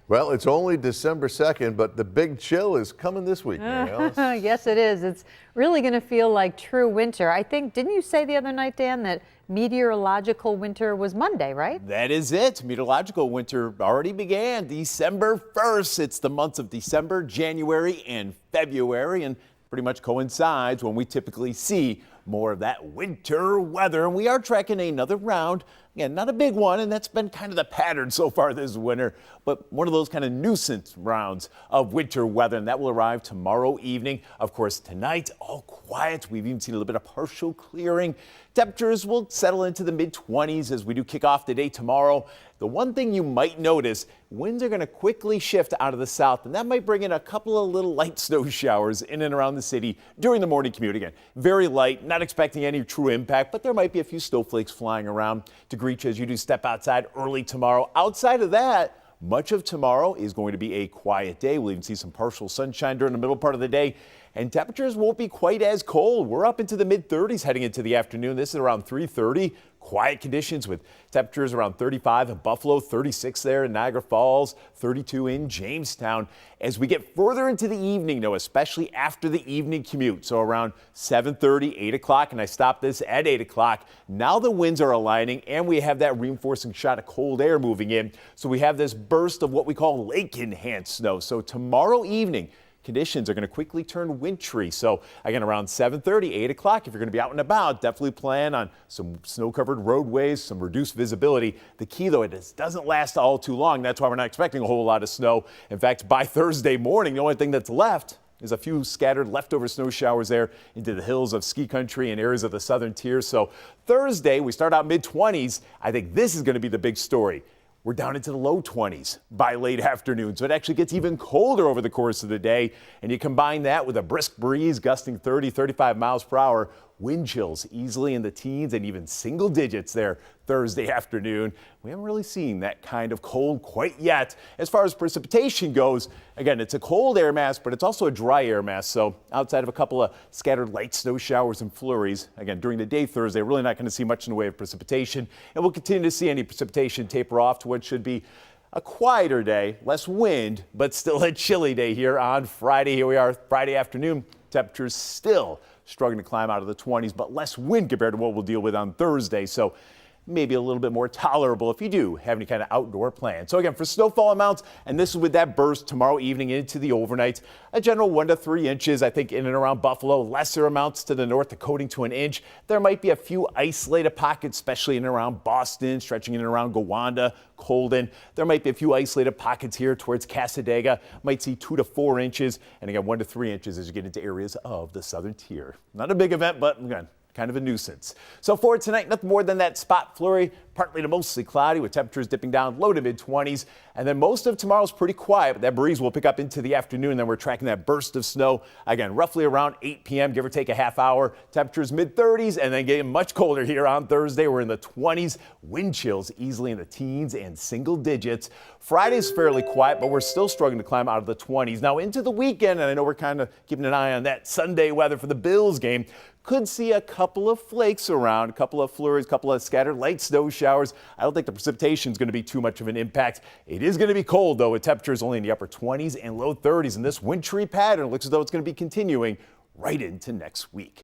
Well, it's only December 2nd, but the big chill is coming this week, Mary Alice. Yes, it is. It's really going to feel like true winter. I think, didn't you say the other night, Dan, that meteorological winter was Monday, right? That is it. Meteorological winter already began December 1st. It's the months of December, January, and February, and pretty much coincides when we typically see more of that winter weather. And we are tracking another round. Again, not a big one, and that's been kind of the pattern so far this winter, but one of those kind of nuisance rounds of winter weather, and that will arrive tomorrow evening. Of course, tonight, all quiet. We've even seen a little bit of partial clearing. Temperatures will settle into the mid-20s as we do kick off the day tomorrow. The one thing you might notice, winds are going to quickly shift out of the south, and that might bring in a couple of little light snow showers in and around the city during the morning commute. Again, very light, not expecting any true impact, but there might be a few snowflakes flying around to greet you as you do step outside early tomorrow. Outside of that, much of tomorrow is going to be a quiet day. We'll even see some partial sunshine during the middle part of the day, and temperatures won't be quite as cold. We're up into the mid-30s heading into the afternoon. This is around 3:30. Quiet conditions with temperatures around 35 in Buffalo, 36 there in Niagara Falls, 32 in Jamestown. As we get further into the evening, though, especially after the evening commute, so around 7:30, 8 o'clock, and I stopped this at 8 o'clock. Now the winds are aligning, and we have that reinforcing shot of cold air moving in. So we have this burst of what we call lake-enhanced snow. So tomorrow evening, conditions are going to quickly turn wintry. So again, around 7:30, 8 o'clock, if you're going to be out and about, definitely plan on some snow-covered roadways, some reduced visibility. The key, though, it doesn't last all too long. That's why we're not expecting a whole lot of snow. In fact, by Thursday morning, the only thing that's left is a few scattered leftover snow showers there into the hills of ski country and areas of the southern tier. So Thursday, we start out mid-20s. I think this is going to be the big story. We're down into the low 20s by late afternoon, so it actually gets even colder over the course of the day. And you combine that with a brisk breeze gusting 30, 35 miles per hour, wind chills easily in the teens and even single digits there Thursday afternoon. We haven't really seen that kind of cold quite yet. As far as precipitation goes, again, it's a cold air mass, but it's also a dry air mass. So outside of a couple of scattered light snow showers and flurries, again, during the day Thursday, really not going to see much in the way of precipitation. And we'll continue to see any precipitation taper off to what should be a quieter day, less wind, but still a chilly day here on Friday. Here we are, Friday afternoon. Temperatures still struggling to climb out of the 20s, but less wind compared to what we'll deal with on Thursday. So maybe a little bit more tolerable if you do have any kind of outdoor plan. So again, for snowfall amounts, and this is with that burst tomorrow evening into the overnight, a general 1 to 3 inches, I think, in and around Buffalo. Lesser amounts to the north, Dakota to an inch. There might be a few isolated pockets, especially in and around Boston, stretching in and around Gowanda, Colden. There might be a few isolated pockets here towards Cassadaga. Might see 2 to 4 inches, and again, 1 to 3 inches as you get into areas of the southern tier. Not a big event, but again, kind of a nuisance. So for tonight, nothing more than that spot flurry, partly to mostly cloudy with temperatures dipping down low to mid-20s. And then most of tomorrow's pretty quiet, but that breeze will pick up into the afternoon. And then we're tracking that burst of snow again, roughly around 8 p.m., give or take a half hour. Temperatures mid-30s and then getting much colder here on Thursday. We're in the 20s, wind chills easily in the teens and single digits. Friday's fairly quiet, but we're still struggling to climb out of the 20s. Now into the weekend, and I know we're kind of keeping an eye on that Sunday weather for the Bills game. Could see a couple of flakes around, a couple of flurries, a couple of scattered light snow showers. I don't think the precipitation is going to be too much of an impact. It is going to be cold, though, with temperatures only in the upper 20s and low 30s. And this wintry pattern looks as though it's going to be continuing right into next week.